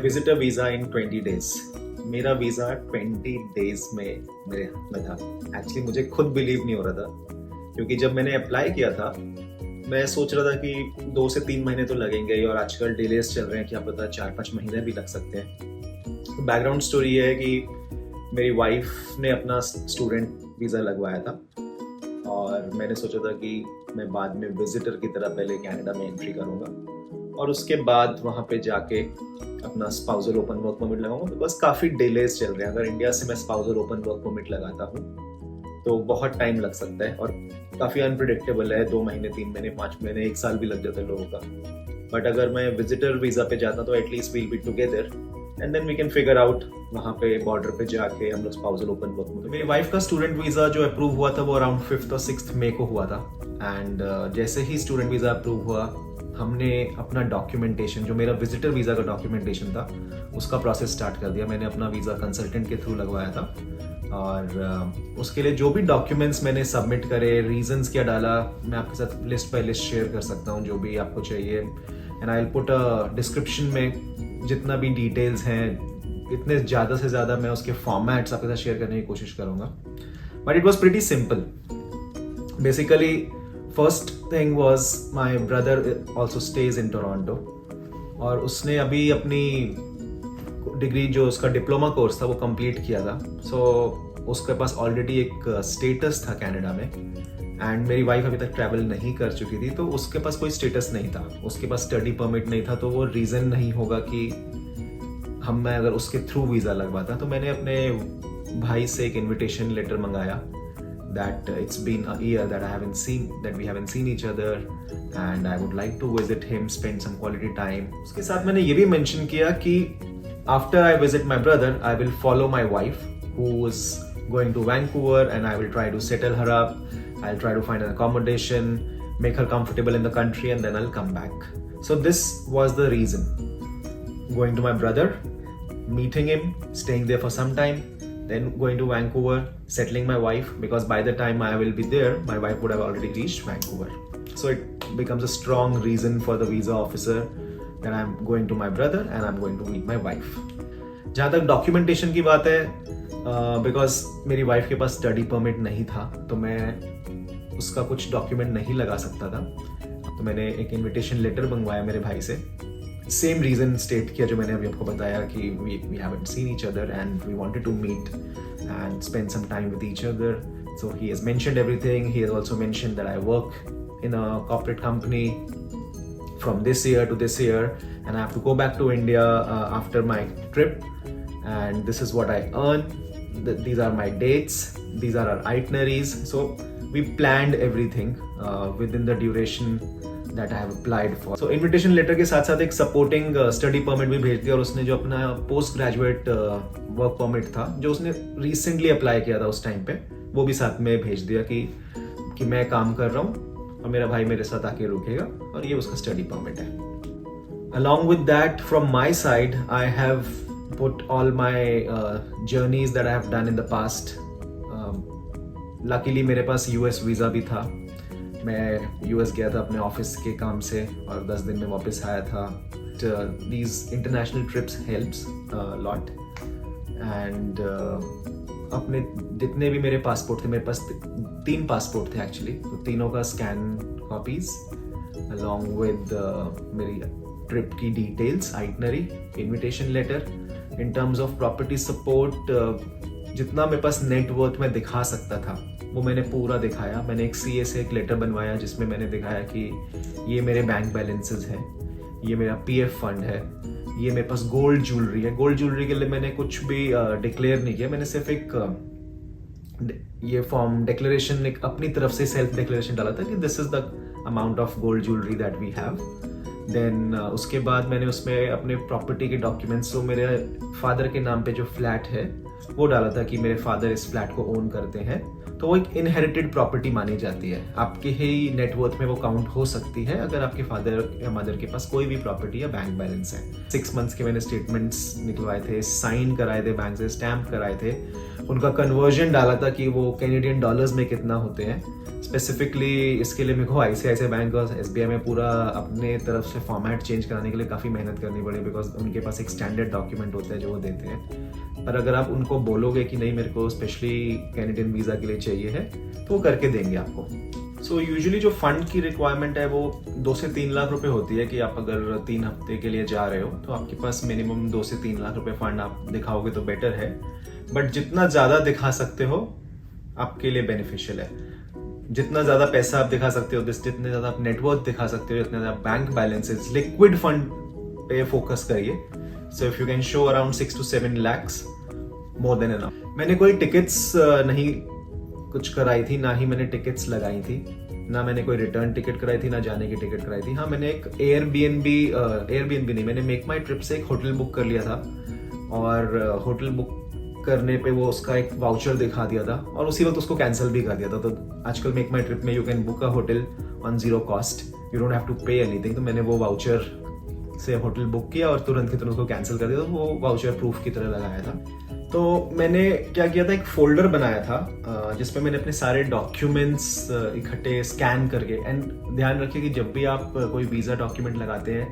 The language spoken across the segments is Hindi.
विजिटर वीज़ा इन 20 डेज। मेरा वीज़ा 20 डेज में मेरे हाथ में था। एक्चुअली मुझे खुद बिलीव नहीं हो रहा था, क्योंकि जब मैंने अप्लाई किया था मैं सोच रहा था कि 2 से 3 महीने तो लगेंगे ही, और आजकल डिलेज चल रहे हैं, क्या पता 4-5 महीने भी लग सकते हैं। बैकग्राउंड स्टोरी ये है कि मेरी वाइफ ने अपना स्टूडेंट वीज़ा लगवाया था, और मैंने सोचा था कि मैं बाद में विजिटर की तरह पहले कनाडा में एंट्री करूँगा, और उसके बाद वहाँ पे जाके अपना स्पाउजल ओपन वर्क परमिट लगाऊंगा। बस काफ़ी डिलेज चल रहे हैं। अगर इंडिया से मैं स्पाउजल ओपन वर्क परमिट लगाता हूँ तो बहुत टाइम लग सकता है, और काफ़ी अनप्रिडिक्टेबल है। 2 महीने, 3 महीने, 5 महीने, 1 साल भी लग जाता है लोगों का। बट अगर मैं विजिटर वीज़ा पे जाता तो at least we'll be together and then we can figure out वहाँ पे बॉर्डर पे जाके हम लोग स्पाउजल ओपन वर्क परमिट। मेरी वाइफ का स्टूडेंट वीज़ा जो अप्रूव हुआ था वो अराउंड 5th और 6th मई को हुआ था। एंड जैसे ही स्टूडेंट वीज़ा अप्रूव हुआ, हमने अपना डॉक्यूमेंटेशन, जो मेरा विजिटर वीज़ा का डॉक्यूमेंटेशन था, उसका प्रोसेस स्टार्ट कर दिया। मैंने अपना वीज़ा कंसल्टेंट के थ्रू लगवाया था, और उसके लिए जो भी डॉक्यूमेंट्स मैंने सबमिट करे, रीजंस क्या डाला, मैं आपके साथ लिस्ट बाय लिस्ट शेयर कर सकता हूँ जो भी आपको चाहिए। And I will put a description में जितना भी डिटेल्स हैं, इतने ज़्यादा से ज़्यादा मैं उसके फॉर्मेट्स आपके साथ शेयर करने की कोशिश करूँगा। But it was pretty simple. Basically first thing was my brother also stage in Toronto, और उसने अभी अपनी डिग्री, जो उसका डिप्लोमा कोर्स था, वो कंप्लीट किया था। सो उसके पास ऑलरेडी एक स्टेटस था कनाडा में, एंड मेरी वाइफ अभी तक ट्रैवल नहीं कर चुकी थी, तो उसके पास कोई स्टेटस नहीं था, उसके पास स्टडी परमिट नहीं था। तो वो रीज़न नहीं होगा कि मैं अगर उसके थ्रू वीज़ा लगवाता। तो मैंने अपने भाई से एक इन्विटेशन लेटर मंगाया that it's been a year that we haven't seen each other, and I would like to visit him, spend some quality time. उसके साथ मैंने ये भी mention किया कि after I visit my brother, I will follow my wife who is going to Vancouver, and I will try to settle her up. I'll try to find an accommodation, make her comfortable in the country, and then I'll come back. So this was the reason. Going to my brother, meeting him, staying there for some time, then going to Vancouver, settling my wife, because by the time I will be there, my wife would have already reached Vancouver. So it becomes a strong reason for the visa officer that I'm going to my brother and I'm going to meet my wife. जहाँ तक डॉक्यूमेंटेशन की बात है, बिकॉज मेरी वाइफ के पास स्टडी परमिट नहीं था, तो मैं उसका कुछ डॉक्यूमेंट नहीं लगा सकता था। तो मैंने एक इन्विटेशन लेटर मंगवाया मेरे भाई से, सेम रीजन स्टेट किया जो मैंने अभी आपको बताया कि we haven't seen each other and we wanted to meet and spend some time with each other. So he has mentioned everything. He has also mentioned that I work in a corporate company from this year to this year, and I have to go back to India after my trip, and this is what I earn. These are my dates. These are our itineraries. So we planned everything within the duration that I have applied for. So invitation letter के साथ साथ एक supporting study permit भी भेज दिया, और उसने जो अपना post graduate work permit था, जो उसने recently apply किया था उस टाइम पे, वो भी साथ में भेज दिया कि मैं काम कर रहा हूँ और मेरा भाई मेरे साथ आके रुकेगा, और ये उसका study permit है. Along with that, from my side, I have put all my journeys that I have done in the past. Luckily मेरे पास US visa भी था. मैं यूएस गया था अपने ऑफिस के काम से, और 10 दिन में वापस आया था. These international trips helps a lot. And अपने जितने भी मेरे पासपोर्ट थे, मेरे पास 3 पासपोर्ट थे एक्चुअली, तो तीनों का स्कैन कॉपीज along with मेरी ट्रिप की details, itinerary, invitation letter. In terms of property support, जितना मेरे पास नेटवर्थ में दिखा सकता था वो मैंने पूरा दिखाया. मैंने एक सीए से एक लेटर बनवाया जिसमें मैंने दिखाया कि ये मेरे बैंक बैलेंसेस हैं, ये मेरा पीएफ फंड है, ये मेरे पास गोल्ड ज्वेलरी है. गोल्ड ज्वेलरी के लिए मैंने कुछ भी डिक्लेयर नहीं किया. मैंने सिर्फ एक ये फॉर्म डिक्लेरेशन, एक अपनी तरफ से सेल्फ डिक्लेरेशन डाला था कि this is the amount of gold jewellery that we have. Then उसके बाद मैंने उसमें अपने प्रॉपर्टी के डॉक्यूमेंट्स, तो मेरे फादर के नाम पे जो फ्लैट है वो डाला था कि मेरे फादर इस फ्लैट को ओन करते हैं, तो वो एक इनहेरिटेड प्रॉपर्टी मानी जाती है. आपके ही नेटवर्थ में वो काउंट हो सकती है अगर आपके फादर या मदर के पास कोई भी प्रॉपर्टी या बैंक बैलेंस है. 6 मंथ्स के मैंने स्टेटमेंट्स निकलवाए थे, साइन कराए थे बैंक से, स्टैम्प कराए थे, उनका कन्वर्जन डाला था कि वो कैनेडियन डॉलर्स में कितना होते हैं. स्पेसिफिकली इसके लिए मेरे को ICICI बैंक और SBI में पूरा अपने तरफ से फॉर्मेट चेंज कराने के लिए काफ़ी मेहनत करनी पड़ी, बिकॉज उनके पास एक स्टैंडर्ड डॉक्यूमेंट होता है जो वो देते हैं। पर अगर आप उनको बोलोगे कि नहीं मेरे को स्पेशली कैनेडियन वीज़ा के लिए चाहिए है, तो वो करके देंगे आपको। सो यूजुअली जो फंड की रिक्वायरमेंट है वो 2 से 3 लाख रुपए होती है कि आप अगर 3 हफ्ते के लिए जा रहे हो तो आपके पास मिनिमम 2 से 3 लाख रुपए फंड आप दिखाओगे तो बेटर है। बट जितना ज़्यादा दिखा सकते हो आपके लिए बेनिफिशियल है। जितना ज़्यादा पैसा आप दिखा सकते हो, जितने ज़्यादा आप नेटवर्थ दिखा सकते हो, जितने ज़्यादा बैंक बैलेंसेस, लिक्विड फंड पे फोकस करिए। So if you can show around 6 to 7 lakhs, more than enough. मैंने कोई टिकट्स नहीं कुछ कराई थी, ना ही मैंने टिकट्स लगाई थी, ना मैंने कोई रिटर्न टिकट कराई थी, ना जाने की टिकट कराई थी। हाँ, मैंने एक एयरबीएनबी नहीं, मैंने मेक माई ट्रिप से एक होटल बुक कर लिया था, और होटल बुक करने पे वो उसका एक वाउचर दिखा दिया था और उसी वक्त उसको कैंसिल भी कर दिया था। तो आजकल मेक माई ट्रिप में you can book a hotel on 0 cost, you don't have to pay anything. तो मैंने वो वाउचर से होटल बुक किया और तुरंत की तुरंत उसको कैंसिल कर दिया, तो वो वाउचर प्रूफ की तरह लगाया था। तो मैंने क्या किया था, एक फोल्डर बनाया था जिसमें मैंने अपने सारे डॉक्यूमेंट्स इकट्ठे स्कैन करके। एंड ध्यान रखिए कि जब भी आप कोई वीज़ा डॉक्यूमेंट लगाते हैं,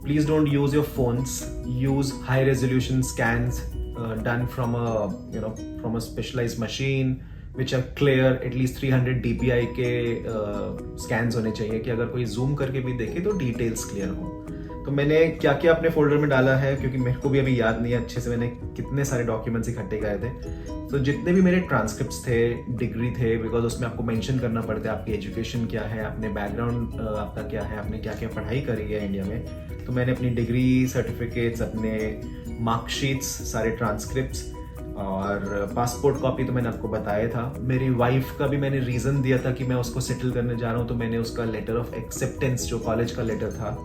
please don't use your phones, use high resolution scans done from a specialized machine which are clear, at least 300 dpi के स्कैन्स होने चाहिए कि अगर कोई जूम करके भी देखे तो डिटेल्स क्लियर हो। तो मैंने क्या क्या अपने फोल्डर में डाला है, क्योंकि मेरे को भी अभी याद नहीं है अच्छे से मैंने कितने सारे डॉक्यूमेंट्स इकट्ठे किए थे। तो जितने भी मेरे ट्रांसक्रिप्ट्स थे, डिग्री थे, बिकॉज उसमें आपको मेंशन करना पड़ता है आपकी एजुकेशन क्या है, अपने बैकग्राउंड आपका क्या है, आपने क्या क्या पढ़ाई करी है इंडिया में। तो मैंने अपनी डिग्री सर्टिफिकेट्स, अपने मार्कशीट्स, सारे ट्रांसक्रिप्ट्स और पासपोर्ट कॉपी तो मैंने आपको बताया था। मेरी वाइफ का भी मैंने रीज़न दिया था कि मैं उसको सेटल करने जा रहा हूँ, तो मैंने उसका लेटर ऑफ एक्सेप्टेंस जो कॉलेज का लेटर था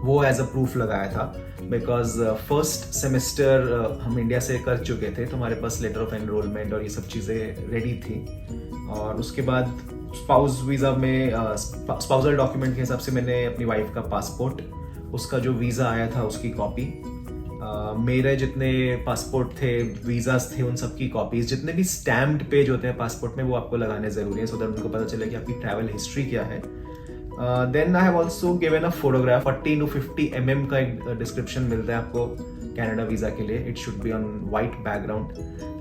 वो एज अ प्रूफ लगाया था। बिकॉज फर्स्ट सेमेस्टर हम इंडिया से कर चुके थे, तो हमारे पास लेटर ऑफ एनरोलमेंट और ये सब चीज़ें रेडी थी। और उसके बाद स्पाउस वीज़ा में स्पाउसल डॉक्यूमेंट के हिसाब से मैंने अपनी वाइफ का पासपोर्ट, उसका जो वीज़ा आया था उसकी कॉपी, मेरे जितने पासपोर्ट थे, वीज़ास थे, उन सब की कॉपीज, जितने भी स्टैम्प्ड पेज होते हैं पासपोर्ट में वो आपको लगाने ज़रूरी है, सो दैट उनको पता चले कि आपकी ट्रैवल हिस्ट्री क्या है। Then I have also given a photograph. 40 to 50 mm का एक डिस्क्रिप्शन मिलता है आपको कनाडा वीज़ा के लिए। It should be on white background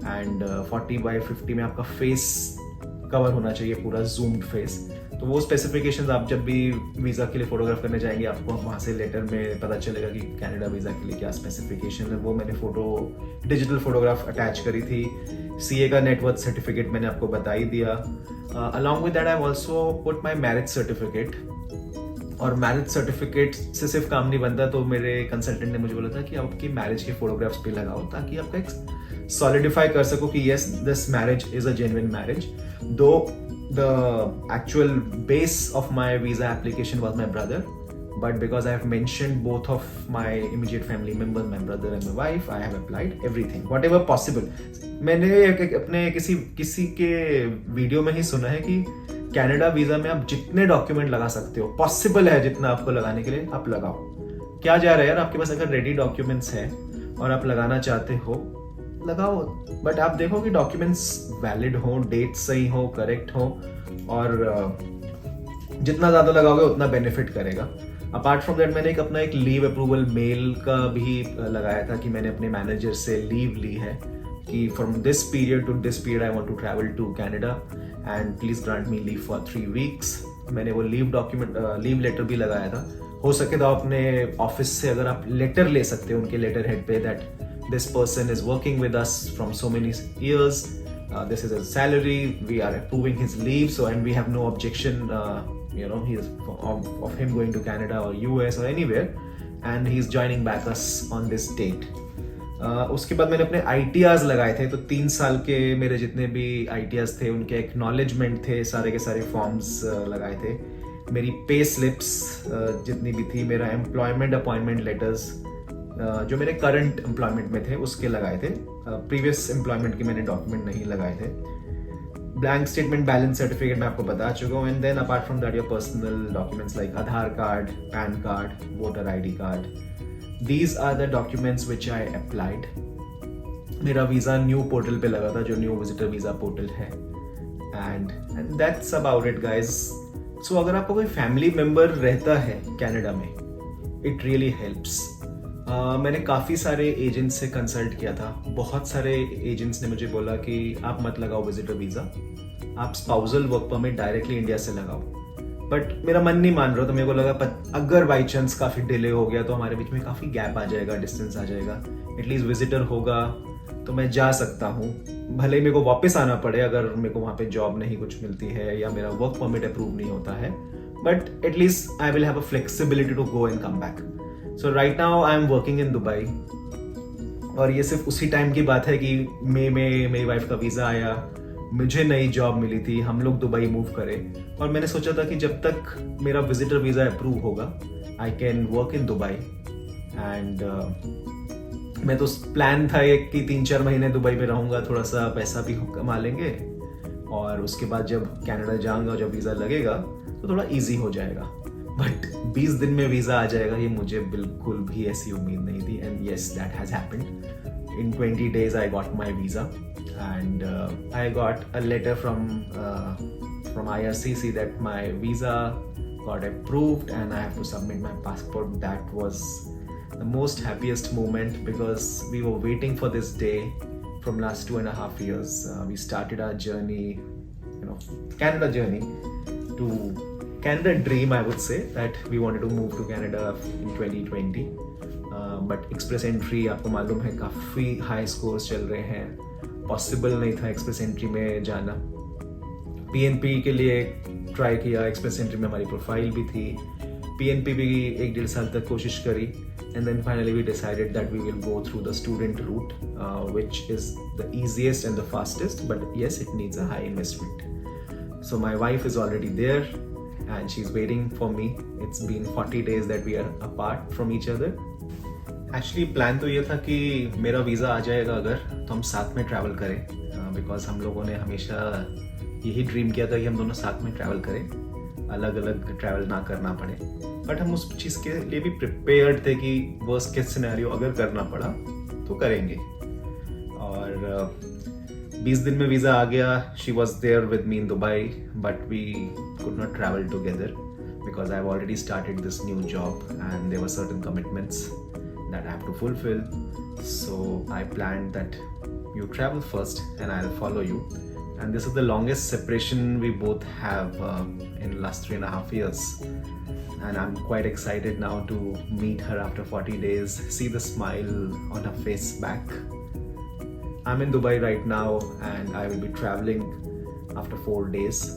and 40x50 में आपका फेस कवर होना चाहिए, पूरा जूम्ड फेस। तो वो स्पेसिफिकेशंस आप जब भी वीज़ा के लिए फोटोग्राफ करने जाएंगे, आपको वहाँ से लेटर में पता चलेगा कि कनाडा वीज़ा के लिए क्या स्पेसिफिकेशन है। वो मैंने डिजिटल फोटोग्राफ अटैच करी थी। CA का नेटवर्थ सर्टिफिकेट मैंने आपको बता ही दिया। Along with that I also put my marriage certificate. और मैरिज सर्टिफिकेट से सिर्फ काम नहीं बनता, तो मेरे कंसल्टेंट ने मुझे बोला था कि आप आपकी मैरिज के फोटोग्राफ्स भी लगाओ, ताकि आपका एक सॉलिडिफाई कर सको कि yes this marriage is a genuine marriage. दो the actual base of my visa application was my brother, but because I have mentioned both of my immediate family members, my brother and my wife, I have applied everything whatever possible. मैंने अपने किसी के वीडियो में ही सुना है कि कनाडा वीजा में आप जितने डॉक्यूमेंट लगा सकते हो, पॉसिबल है जितना आपको लगाने के लिए आप लगाओ। क्या जा रहा है यार, आपके पास अगर रेडी डॉक्यूमेंट्स है और आप लगाना चाहते हो, लगाओ। बट आप देखो कि डॉक्यूमेंट्स वैलिड हो, डेट सही हो, करेक्ट हो, और जितना ज़्यादा लगाओगे उतना बेनिफिट करेगा। अपार्ट फ्रॉम दैट मैंने अपना एक लीव अप्रूवल मेल का भी लगाया था कि मैंने अपने मैनेजर से लीव ली है कि from this period to this period I want to travel to Canada and please grant me leave for 3 weeks। मैंने वो लीव लेटर भी लगाया था। हो सके तो अपने ऑफिस से अगर आप लेटर ले सकते हो उनके लेटर हेड पे, that this person is working with us from so many years, this is his salary, we are approving his leave, so and we have no objection he is of him going to Canada or US or anywhere, and he is joining back us on this date. उसके बाद मैंने अपने ITRs लगाए थे। तो 3 साल के मेरे जितने भी ITRs थे उनके एक्नॉलेजमेंट थे, सारे के सारे फॉर्म्स लगाए थे। मेरी पे स्लिप्स जितनी भी थी, मेरा एम्प्लॉयमेंट अपॉइंटमेंट लेटर्स जो मेरे करंट एम्प्लॉयमेंट में थे उसके लगाए थे। प्रीवियस एम्प्लॉयमेंट के मैंने डॉक्यूमेंट नहीं लगाए थे। ब्लैंक स्टेटमेंट बैलेंस सर्टिफिकेट मैं आपको बता चुका हूँ। And then apart from that your personal documents like Aadhaar card, PAN card, voter ID card, these are the documents which I applied. मेरा वीज़ा न्यू पोर्टल पे लगा था, जो न्यू विजिटर वीज़ा पोर्टल है। And that's about it guys. So अगर आपका कोई फैमिली मेम्बर रहता है कनाडा में, इट रियली हेल्प्स. मैंने काफ़ी सारे एजेंट्स से कंसल्ट किया था. बहुत सारे एजेंट्स ने मुझे बोला कि आप मत लगाओ विजिटर वीज़ा, आप spousal work permit directly India से लगाओ. बट मेरा मन नहीं मान रहा, तो मेरे को लगा अगर बाई चांस काफ़ी डिले हो गया तो हमारे बीच में काफ़ी गैप आ जाएगा, डिस्टेंस आ जाएगा, एटलीस्ट विजिटर होगा तो मैं जा सकता हूँ. भले ही मेरे को वापस आना पड़े अगर मेरे को वहाँ पे जॉब नहीं कुछ मिलती है या मेरा वर्क परमिट अप्रूव नहीं होता है, but at least I will have a flexibility to go and come back. So right now I am working in Dubai. और ये सिर्फ उसी टाइम की बात है कि मई में मेरी वाइफ का वीज़ा आया, मुझे नई जॉब मिली थी, हम लोग दुबई मूव करें. और मैंने सोचा था कि जब तक मेरा विजिटर वीज़ा अप्रूव होगा I can work in Dubai. And मैं तो प्लान था एक कि 3-4 महीने दुबई में रहूँगा, थोड़ा सा पैसा भी कमा लेंगे और उसके बाद जब कनाडा जाऊँगा, जब वीज़ा लगेगा तो थोड़ा इजी हो जाएगा. बट 20 दिन में वीज़ा आ जाएगा ये मुझे बिल्कुल भी ऐसी उम्मीद नहीं थी. And yes, that has happened. In 20 days I got my visa, and I got a letter from IRCC that my visa got approved and I have to submit my passport. That was the most happiest moment because we were waiting for this day from last 2.5 years. We started our journey, Canada journey to Canada dream, I would say, that we wanted to move to Canada in 2020. But express entry आपको मालूम है काफ़ी हाई स्कोर्स चल रहे हैं, पॉसिबल नहीं था एक्सप्रेस एंट्री में जाना. पीएनपी के लिए ट्राई किया, एक्सप्रेस एंट्री में हमारी प्रोफाइल भी थी, पीएनपी भी 1-1.5 साल तक कोशिश करी. And then finally we decided that we will go through the student route, which is the easiest and the fastest, but yes it needs a high investment. So my wife is already there and she's waiting for me. It's been 40 days that we are apart from each other. Actually plan तो ये था कि मेरा वीज़ा आ जाएगा अगर तो हम साथ में ट्रैवल करें, बिकॉज हम लोगों ने हमेशा यही ड्रीम किया था कि हम दोनों साथ में ट्रैवल करें, अलग अलग ट्रैवल ना करना पड़े. बट हम उस चीज़ के लिए भी प्रिपेयर्ड थे कि वर्स्ट केस सिनेरियो अगर करना पड़ा तो करेंगे. और 20 दिन में वीज़ा आ गया. She was there with me in Dubai, but we could not travel together because I've already started this new job and there were certain commitments that I have to fulfill. So I planned that you travel first and I'll follow you. And this is the longest separation we both have in the last 3.5 years. And I'm quite excited now to meet her after 40 days, see the smile on her face back. I'm in Dubai right now and I will be traveling after 4 days.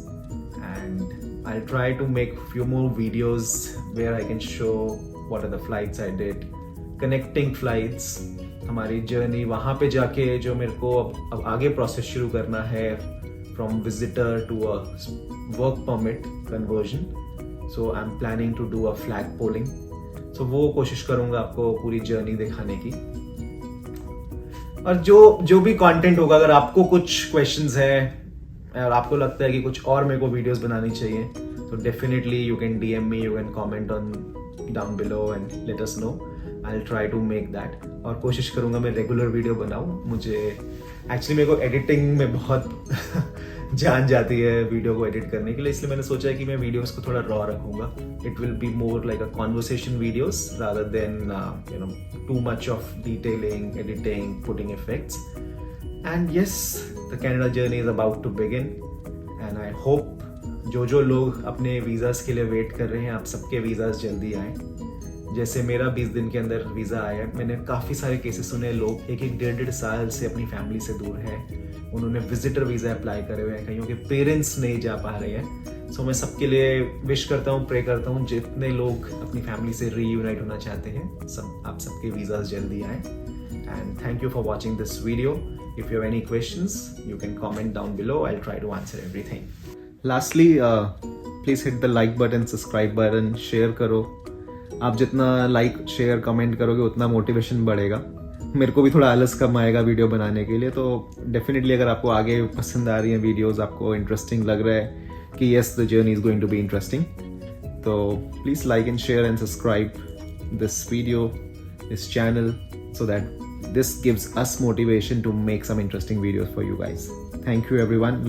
And I'll try to make few more videos where I can show what are the flights I did, connecting flights, हमारी जर्नी वहाँ पे जाके जो मेरे को अब आगे प्रोसेस शुरू करना है from visitor to a work permit conversion. So I'm planning to do a flag polling. So वो कोशिश करूँगा आपको पूरी जर्नी दिखाने की. और जो भी कंटेंट होगा, अगर आपको कुछ क्वेश्चंस है और आपको लगता है कि कुछ और मेरे को वीडियोस बनानी चाहिए तो definitely you can DM me, you can comment on down below and let us know. I will try to make that. और कोशिश करूँगा मैं रेगुलर वीडियो बनाऊँ. मुझे एक्चुअली मेरे को एडिटिंग में बहुत जान जाती है वीडियो को एडिट करने के लिए, इसलिए मैंने सोचा है कि मैं वीडियोस को थोड़ा रॉ रखूँगा. It will be more like a conversation videos rather than too much of detailing, editing, putting effects. And yes, the Canada journey is about to begin and I hope जो लोग अपने वीज़ास के लिए वेट कर रहे हैं, आप सबके वीज़ास जल्दी आए. जैसे मेरा 20 दिन के अंदर वीज़ा आया. मैंने काफ़ी सारे केसेस सुने, लोग 1-1.5 साल से अपनी फैमिली से दूर हैं, उन्होंने विजिटर वीज़ा अप्लाई करे हुए हैं, कईयों के पेरेंट्स नहीं जा पा रहे हैं. सो मैं सबके लिए विश करता हूँ, प्रे करता हूँ जितने लोग अपनी फैमिली से रीयूनाइट होना चाहते हैं, आप सबके वीज़ास जल्दी आए. And thank you for watching this video. If you have any questions, you can comment down below. I'll try to answer everything. Lastly, please hit the like button, subscribe button, share करो. आप जितना like, share, comment करोगे उतना motivation बढ़ेगा. मेरे को भी थोड़ा आलस कम आएगा वीडियो बनाने के लिए. तो डेफिनेटली अगर आपको आगे पसंद आ रही हैं वीडियोस, आपको इंटरेस्टिंग लग रहा है कि yes, the journey is going to be interesting, तो please like and share and subscribe this video, this channel, so that this gives us motivation to make some interesting videos for you guys. Thank you everyone.